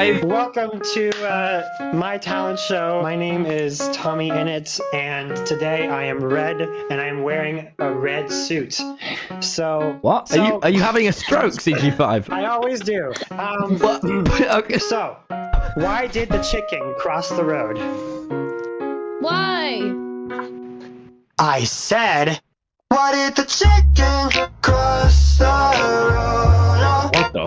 CG5. Welcome to my talent show. My name is Tommy Innit, and today I am red, and I am wearing a red suit. So What? Are you having a stroke, CG5? I always do. Okay. So, why did the chicken cross the road? Why? I said, why did the chicken cross the road? What the